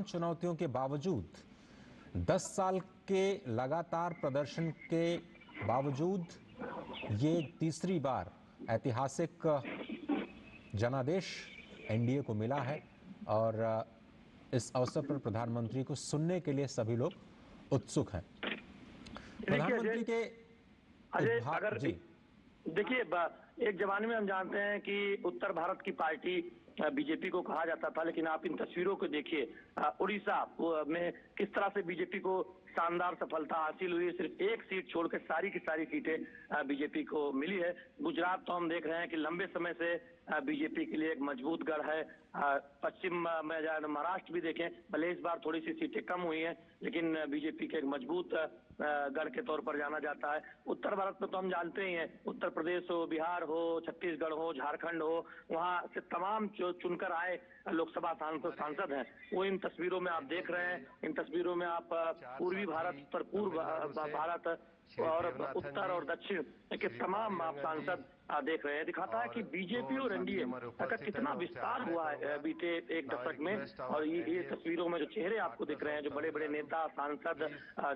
चुनौतियों के बावजूद, 10 साल के लगातार प्रदर्शन के बावजूद ये तीसरी बार ऐतिहासिक जनादेश एनडीए को मिला है और इस अवसर पर प्रधानमंत्री को सुनने के लिए सभी लोग उत्सुक हैं। प्रधानमंत्री के अगर जी देखिए, एक जमाने में हम जानते हैं कि उत्तर भारत की पार्टी बीजेपी को कहा जाता था, लेकिन आप इन तस्वीरों को देखिए, उड़ीसा में किस तरह से बीजेपी को शानदार सफलता हासिल हुई है। सिर्फ एक सीट छोड़कर सारी की सारी सीटें बीजेपी को मिली है। गुजरात तो हम देख रहे हैं कि लंबे समय से बीजेपी के लिए एक मजबूत गढ़ है। पश्चिम में जाए महाराष्ट्र भी देखें, भले इस बार थोड़ी सी सीटें कम हुई हैं, लेकिन बीजेपी के एक मजबूत गढ़ के तौर पर जाना जाता है। उत्तर भारत में तो हम जानते ही हैं, उत्तर प्रदेश हो, बिहार हो, छत्तीसगढ़ हो, झारखंड हो, वहाँ से तमाम जो चुनकर आए लोकसभा सांसद हैं, वो इन तस्वीरों में आप देख रहे हैं। इन तस्वीरों में आप पूर्वी भारत, उत्तर पूर्व भारत और उत्तर और दक्षिण के तमाम आप सांसद देख रहे हैं। दिखाता है कि बीजेपी और एनडीए का कितना विस्तार हुआ है बीते एक दशक में। और ये तस्वीरों में जो चेहरे आपको दिख रहे हैं, जो बड़े बड़े नेता सांसद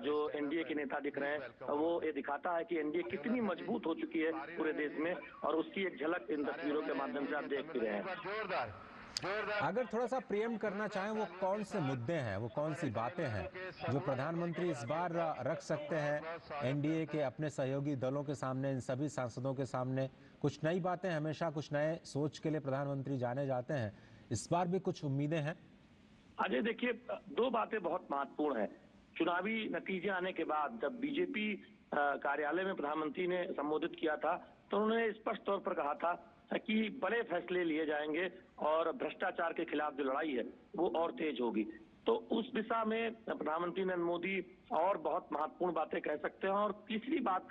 जो एनडीए के नेता दिख रहे हैं, वो ये दिखाता है कि एनडीए कितनी मजबूत हो चुकी है पूरे देश में, और उसकी एक झलक इन तस्वीरों के माध्यम से आप देख भी रहे हैं। अगर थोड़ा सा प्रियम्प्ट करना चाहें, वो कौन से मुद्दे हैं, वो कौन सी बातें हैं जो प्रधानमंत्री इस बार रख सकते हैं एनडीए के अपने सहयोगी दलों के सामने, इन सभी सांसदों के सामने? कुछ नई बातें, हमेशा कुछ नए सोच के लिए प्रधानमंत्री जाने जाते हैं, इस बार भी कुछ उम्मीदें हैं? अजय देखिए, दो बातें बहुत महत्वपूर्ण है। चुनावी नतीजे आने के बाद जब बीजेपी कार्यालय में प्रधानमंत्री ने संबोधित किया था, तो उन्होंने स्पष्ट तौर पर कहा था कि बड़े फैसले लिए जाएंगे और भ्रष्टाचार के खिलाफ जो लड़ाई है वो और तेज होगी। तो उस दिशा में प्रधानमंत्री नरेंद्र मोदी और बहुत महत्वपूर्ण बातें कह सकते हैं। और तीसरी बात,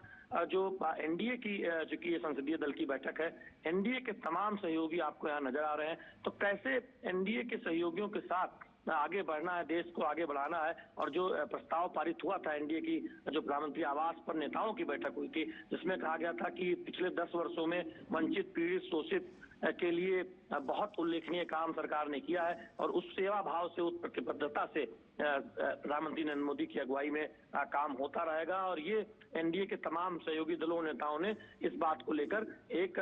जो एनडीए की जो कि संसदीय दल की बैठक है, एनडीए के तमाम सहयोगी आपको यहाँ नजर आ रहे हैं, तो कैसे एनडीए के सहयोगियों के साथ आगे बढ़ना है, देश को आगे बढ़ाना है। और जो प्रस्ताव पारित हुआ था एनडीए की जो प्रधानमंत्री आवास पर नेताओं की बैठक हुई थी, जिसमें कहा गया था कि पिछले 10 वर्षों में वंचित, पीड़ित, शोषित के लिए बहुत उल्लेखनीय काम सरकार ने किया है, और उस सेवा भाव से, उस प्रतिबद्धता से प्रधानमंत्री नरेंद्र मोदी की अगुवाई में काम होता रहेगा। और ये एनडीए के तमाम सहयोगी दलों, नेताओं ने इस बात को लेकर एक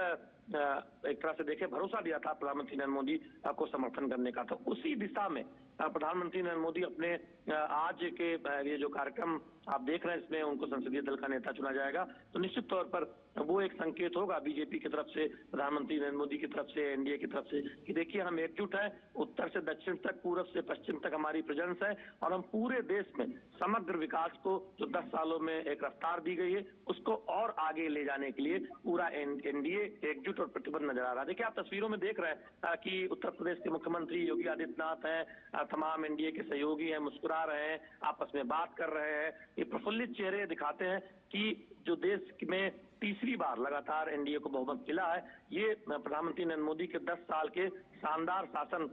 तरह से देखे भरोसा दिया था प्रधानमंत्री नरेंद्र मोदी को समर्थन करने का। तो उसी दिशा में प्रधानमंत्री नरेंद्र मोदी अपने आज के ये जो कार्यक्रम आप देख रहे हैं, इसमें उनको संसदीय दल का नेता चुना जाएगा, तो निश्चित तौर पर वो एक संकेत होगा बीजेपी की तरफ से, प्रधानमंत्री नरेंद्र मोदी की तरफ से, एनडीए की तरफ से, कि देखिए हम एकजुट हैं, उत्तर से दक्षिण तक, पूर्व से पश्चिम तक हमारी प्रेजेंस है, और हम पूरे देश में समग्र विकास को जो 10 सालों में एक रफ्तार दी गई है, उसको और आगे ले जाने के लिए पूरा एनडीए एकजुट और प्रतिबद्ध नजर आ रहा है। देखिए, आप तस्वीरों में देख रहे हैं कि उत्तर प्रदेश के मुख्यमंत्री योगी आदित्यनाथ हैं, तमाम एनडीए के सहयोगी हैं, मुस्कुरा रहे हैं, आपस में बात कर रहे हैं। ये प्रफुल्लित चेहरे दिखाते हैं कि जो देश में तीसरी बार लगातार एनडीए को बहुमत मिला है, ये प्रधानमंत्री नरेंद्र मोदी के 10 साल के शानदार शासन,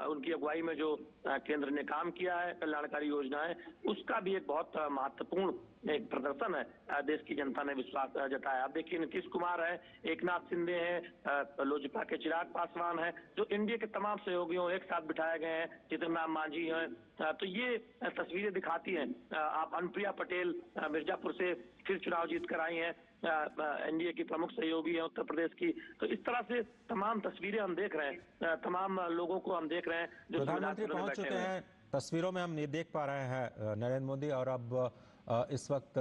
उनकी अगुवाई में जो केंद्र ने काम किया है, कल्याणकारी योजनाएं, उसका भी एक बहुत महत्वपूर्ण एक प्रदर्शन है। देश की जनता ने विश्वास जताया। आप देखिए, नीतीश कुमार है, एकनाथ शिंदे हैं, लोजपा के चिराग पासवान है, जो एनडीए के तमाम सहयोगियों एक साथ बिठाए गए हैं, जितिन राम मांझी हैं। तो ये तस्वीरें दिखाती हैं। आप अनुप्रिया पटेल मिर्जापुर से फिर चुनाव जीत कर आई हैं, एनडीए की प्रमुख सहयोगी है उत्तर प्रदेश की। तो इस तरह से तमाम तस्वीरें हम देख रहे हैं, तमाम लोगों को हम देख रहे हैं जो प्रधानमंत्री पहुंच चुके हैं। तस्वीरों में हम ये देख पा रहे हैं नरेंद्र मोदी, और अब इस वक्त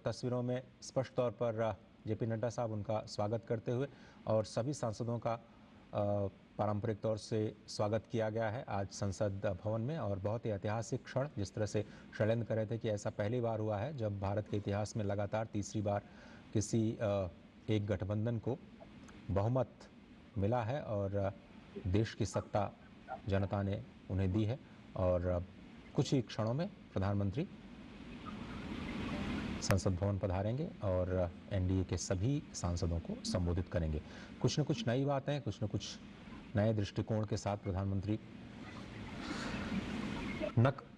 तस्वीरों में स्पष्ट तौर पर जेपी नड्डा साहब उनका स्वागत करते हुए, और सभी सांसदों का पारंपरिक तौर से स्वागत किया गया है आज संसद भवन में। और बहुत ही ऐतिहासिक क्षण, जिस तरह से शैलेंद्र कह रहे थे कि ऐसा पहली बार हुआ है जब भारत के इतिहास में लगातार तीसरी बार किसी एक गठबंधन को बहुमत मिला है, और देश की सत्ता जनता ने उन्हें दी है। और कुछ ही क्षणों में प्रधानमंत्री संसद भवन पधारेंगे और एनडीए के सभी सांसदों को संबोधित करेंगे। कुछ न कुछ नई बातें, कुछ न कुछ नए दृष्टिकोण के साथ प्रधानमंत्री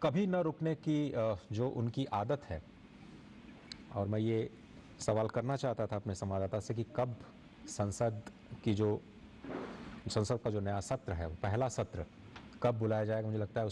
कभी न रुकने की जो उनकी आदत है। और मैं ये सवाल करना चाहता था अपने संवाददाता से कि कब संसद का जो नया सत्र है, पहला सत्र कब बुलाया जाएगा, मुझे लगता है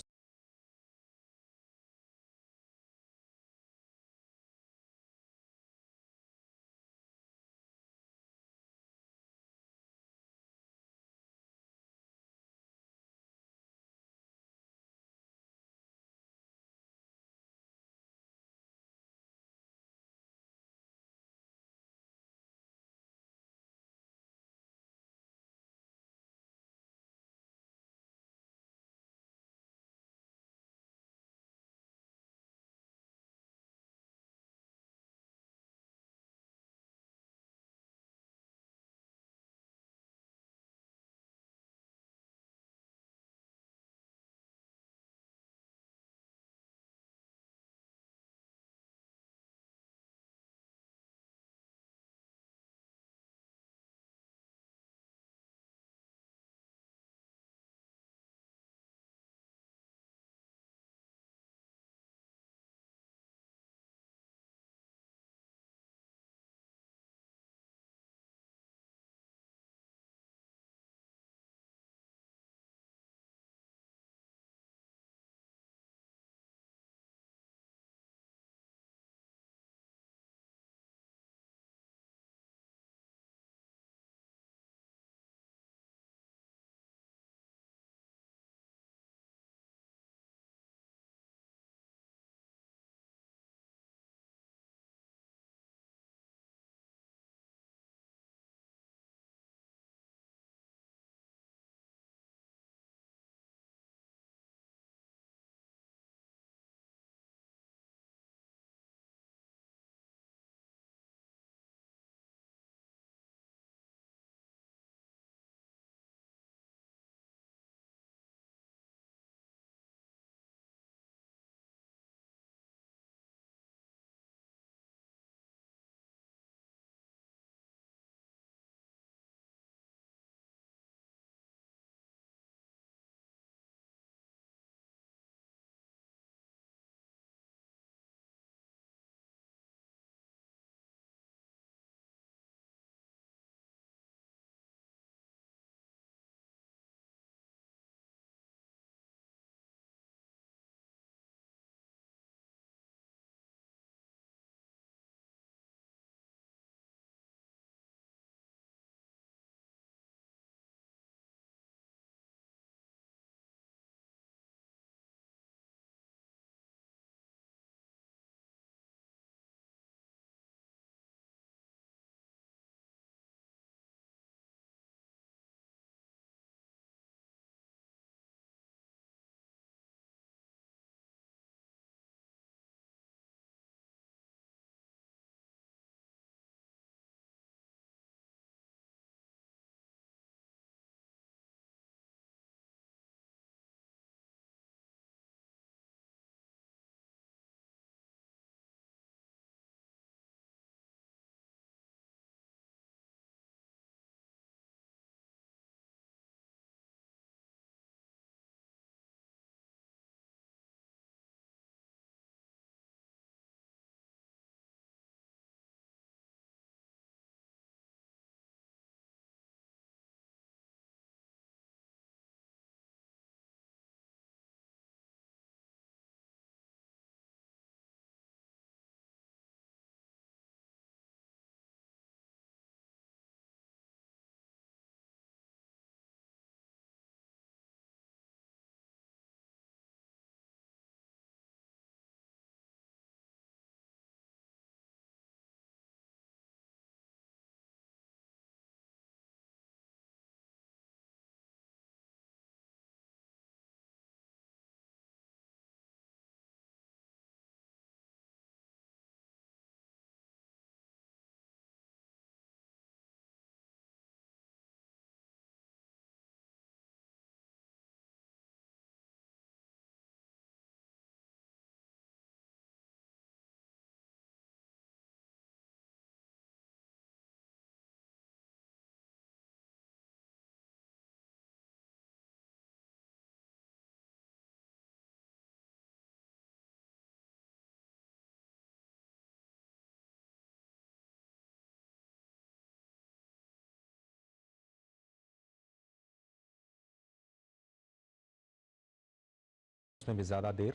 उसमें भी ज़्यादा देर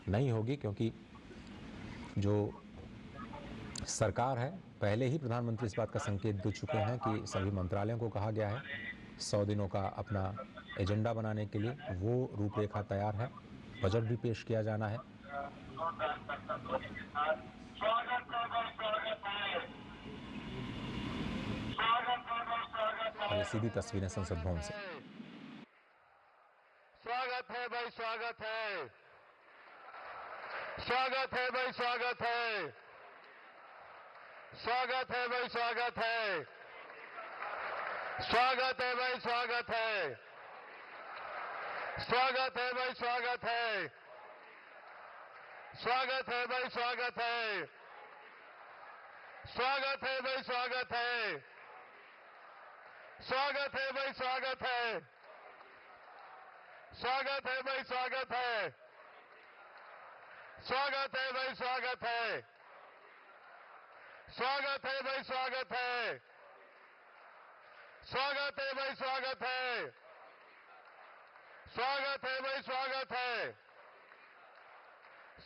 नहीं होगी, क्योंकि जो सरकार है पहले ही प्रधानमंत्री इस बात का संकेत दे चुके हैं कि सभी मंत्रालयों को कहा गया है 100 दिनों का अपना एजेंडा बनाने के लिए। वो रूपरेखा तैयार है, बजट भी पेश किया जाना है। और ये सीधी तस्वीरें संसद भवन से। स्वागत है भाई, स्वागत है, स्वागत है भाई, स्वागत है, स्वागत है भाई, स्वागत है, स्वागत है भाई, स्वागत है, स्वागत है भाई, स्वागत है, स्वागत है भाई, स्वागत है, स्वागत है भाई, स्वागत है, स्वागत है भाई, स्वागत है, स्वागत है भाई, स्वागत है, स्वागत है भाई, स्वागत है, स्वागत है भाई, स्वागत है, स्वागत है भाई, स्वागत है, स्वागत है भाई, स्वागत है,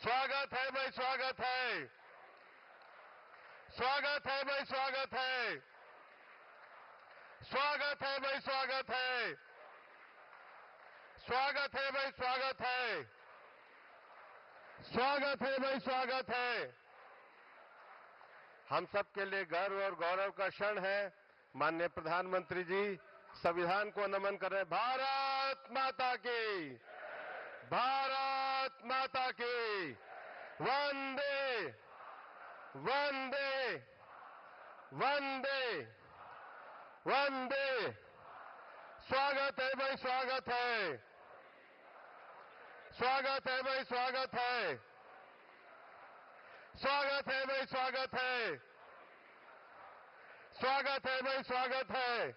स्वागत है भाई, स्वागत है, स्वागत है भाई, स्वागत है, स्वागत है भाई, स्वागत है, स्वागत है भाई, स्वागत है, स्वागत है भाई, स्वागत है। हम सबके लिए गर्व और गौरव का क्षण है। माननीय प्रधानमंत्री जी संविधान को नमन कर रहे हैं। भारत माता की, भारत माता की, वंदे वंदे वंदे वंदे। स्वागत है भाई, स्वागत है, स्वागत है भाई, स्वागत है, स्वागत है भाई, स्वागत है, स्वागत है भाई, स्वागत है।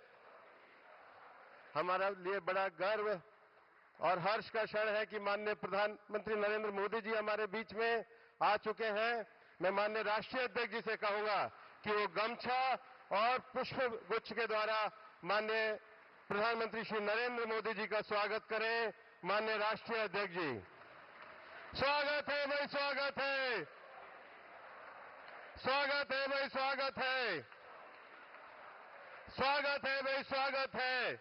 हमारा लिए बड़ा गर्व और हर्ष का क्षण है कि माननीय प्रधानमंत्री नरेंद्र मोदी जी हमारे बीच में आ चुके हैं। मैं माननीय राष्ट्रीय अध्यक्ष जी से कहूंगा कि वो गमछा और पुष्प गुच्छ के द्वारा माननीय प्रधानमंत्री श्री नरेंद्र मोदी जी का स्वागत करें। माननीय राष्ट्रीय अध्यक्ष जी, स्वागत है भाई, स्वागत है, स्वागत है भाई, स्वागत है, स्वागत है भाई, स्वागत है।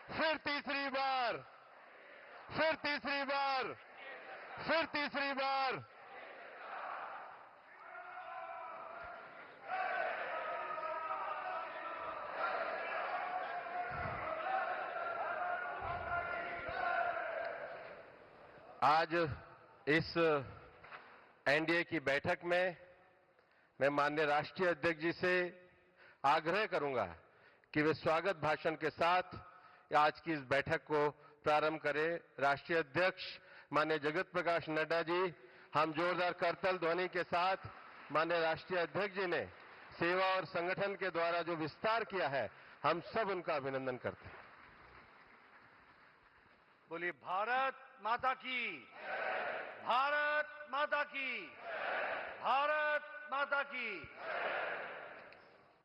फिर तीसरी बार, फिर तीसरी बार, फिर तीसरी बार। आज इस एनडीए की बैठक में मैं माननीय राष्ट्रीय अध्यक्ष जी से आग्रह करूंगा कि वे स्वागत भाषण के साथ आज की इस बैठक को प्रारंभ करें। राष्ट्रीय अध्यक्ष माननीय जगत प्रकाश नड्डा जी, हम जोरदार करताल ध्वनि के साथ माननीय राष्ट्रीय अध्यक्ष जी ने सेवा और संगठन के द्वारा जो विस्तार किया है, हम सब उनका अभिनंदन करते हैं। बोलिए भारत माता की, भारत माता की, भारत माता की।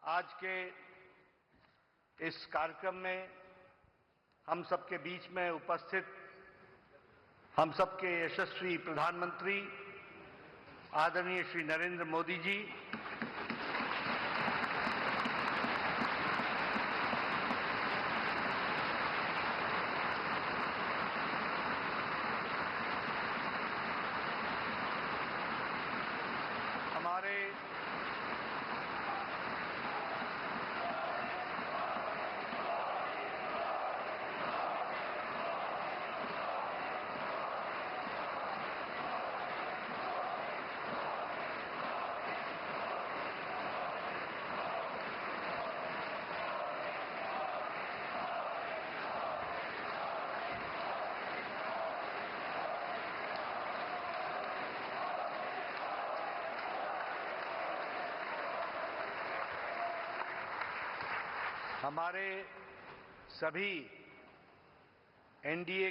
आज के इस कार्यक्रम में हम सबके बीच में उपस्थित हम सबके यशस्वी प्रधानमंत्री आदरणीय श्री नरेंद्र मोदी जी, हमारे सभी एनडीए